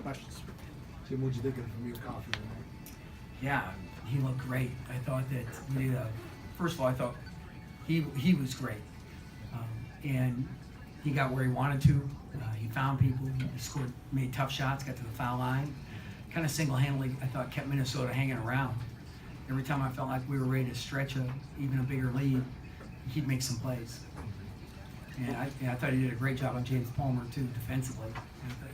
questions. Jim, what'd you think of Amir Coffey tonight? Yeah, he looked great. I thought that we did first of all, I thought he was great. And he got where he wanted to. He found people, he scored, made tough shots, got to the foul line. Kind of single-handedly, I thought, kept Minnesota hanging around. Every time I felt like we were ready to stretch even a bigger lead, he'd make some plays. And I thought he did a great job on James Palmer, too, defensively.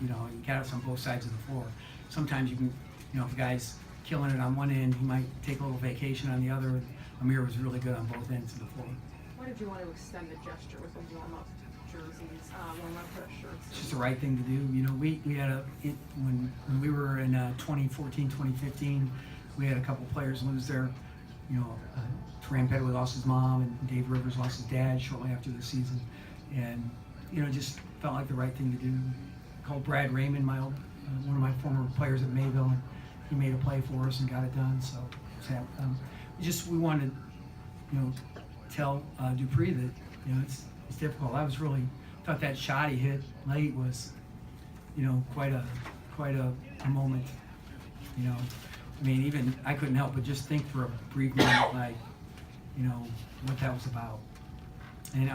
You know, he got us on both sides of the floor. Sometimes you can, you know, if a guy's killing it on one end, he might take a little vacation on the other. Amir was really good on both ends of the floor. Why did you want to extend the gesture with the warm-up jerseys, warm-up shirts? It's just the right thing to do. You know, we had when we were in 2014, 2015, we had a couple players lose their, you know, Taran Petway lost his mom and Dave Rivers lost his dad shortly after the season. And, you know, just felt like the right thing to do. Called Brad Raymond, my old, one of my former players at Mayville, and he made a play for us and got it done. So we wanted to, you know, tell Dupree that, you know, it's difficult. I was really thought that shot he hit late was, you know, quite a moment. You know, I mean, even I couldn't help but just think for a brief moment, like, you know, what that was about. And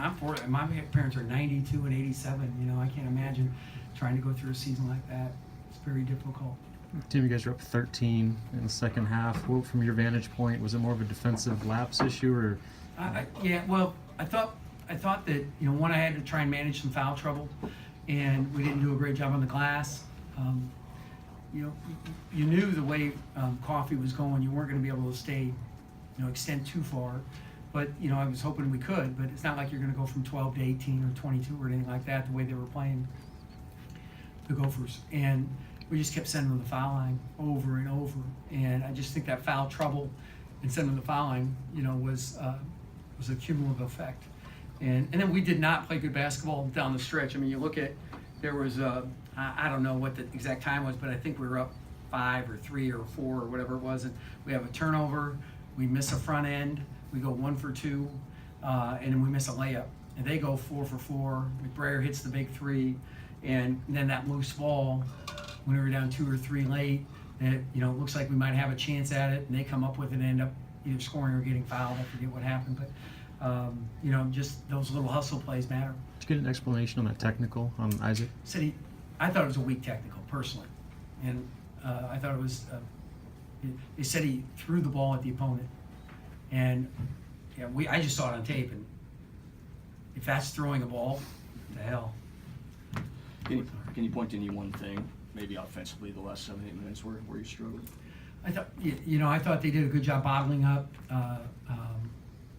my parents are 92 and 87. You know, I can't imagine trying to go through a season like that. It's very difficult. Tim, you guys are up 13 in the second half. What, from your vantage point, was it more of a defensive lapse issue, or? Yeah, well, I thought that, you know, one, I had to try and manage some foul trouble, and we didn't do a great job on the glass. You know, you knew the way Coffey was going, you weren't going to be able to stay, you know, extend too far. But, you know, I was hoping we could, but it's not like you're going to go from 12 to 18 or 22 or anything like that, the way they were playing the Gophers. And we just kept sending them to the foul line over and over. And I just think that foul trouble and sending them to the foul line, you know, was a cumulative effect. And then we did not play good basketball down the stretch. I mean, you look at, there was, I don't know what the exact time was, but I think we were up 5 or 3 or 4 or whatever it was. And we have a turnover, we miss a front end, we go 1 for 2, and then we miss a layup. And they go 4 for 4. McBrayer hits the big 3, and then that loose ball, when we were down 2 or 3 late, that, you know, it looks like we might have a chance at it, and they come up with it and end up either scoring or getting fouled. I forget what happened, but you know, just those little hustle plays matter. Did you get an explanation on that technical on Isaac? I thought it was a weak technical, personally, and I thought it was. They said he threw the ball at the opponent, and yeah, I just saw it on tape, and if that's throwing a ball, what the hell. Can you point to any one thing, maybe offensively, the last 7-8 minutes where you struggled? I thought, you know, I thought they did a good job bottling up.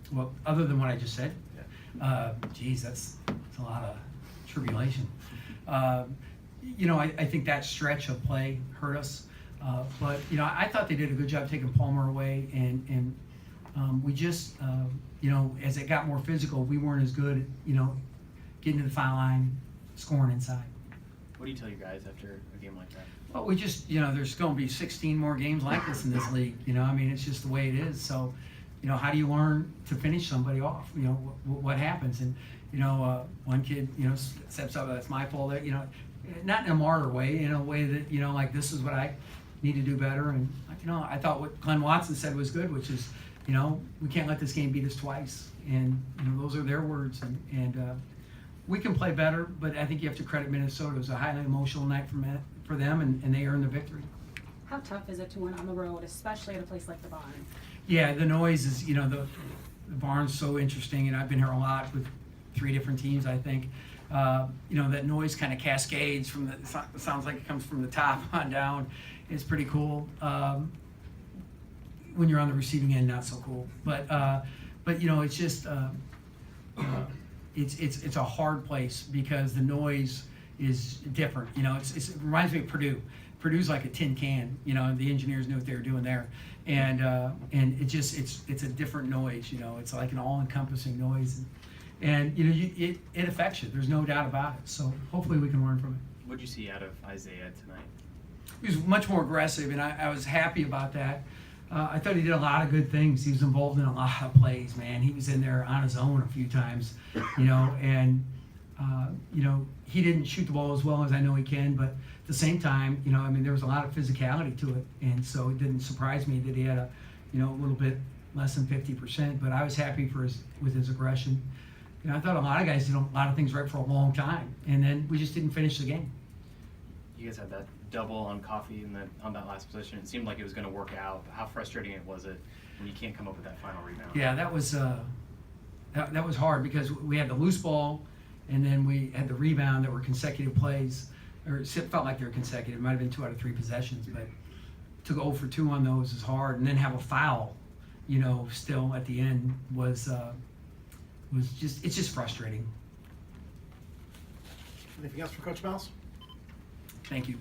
Well, other than what I just said, geez, that's a lot of tribulation. You know, I think that stretch of play hurt us. But, you know, I thought they did a good job taking Palmer away, and we just, you know, as it got more physical, we weren't as good, you know, getting to the foul line, scoring inside. What do you tell your guys after a game like that? Well, we just, you know, there's going to be 16 more games like this in this league. You know, I mean, it's just the way it is. So, you know, how do you learn to finish somebody off? You know, what happens? And, you know, one kid, you know, steps up, that's my fault. You know, not in a martyr way, in a way that, you know, like, this is what I need to do better. And, you know, I thought what Glenn Watson said was good, which is, you know, we can't let this game beat us twice. And, you know, those are their words. And we can play better, but I think you have to credit Minnesota. It was a highly emotional night for them, and they earned the victory. How tough is it to win on the road, especially at a place like the Barn? Yeah, the noise is, you know, the Barn's so interesting, and I've been here a lot with 3 different teams, I think. You know, that noise kind of cascades from it sounds like it comes from the top on down. It's pretty cool. When you're on the receiving end, not so cool. But you know, it's just, it's a hard place because the noise is different. You know, it reminds me of Purdue. Purdue's like a tin can. You know, the engineers knew what they were doing there, and it just it's a different noise. You know, it's like an all-encompassing noise, and you know, it affects you. There's no doubt about it. So hopefully we can learn from it. What did you see out of Isaiah tonight? He was much more aggressive, and I was happy about that. I thought he did a lot of good things. He was involved in a lot of plays, man. He was in there on his own a few times, you know, and you know, he didn't shoot the ball as well as I know he can, but the same time, you know, I mean, there was a lot of physicality to it, and so it didn't surprise me that he had a, you know, a little bit less than 50%. But I was happy with his aggression. You know, I thought a lot of guys did a lot of things right for a long time, and then we just didn't finish the game. You guys had that double on Coffee on that last possession. It seemed like it was going to work out. How frustrating was it when you can't come up with that final rebound? Yeah, that was that was hard because we had the loose ball, and then we had the rebound that were consecutive plays, or it felt like they were consecutive. It might have been 2 out of 3 possessions, but to go 0 for 2 on those is hard, and then have a foul, you know, still at the end was just, it's just frustrating. Anything else for Coach Mouse? Thank you.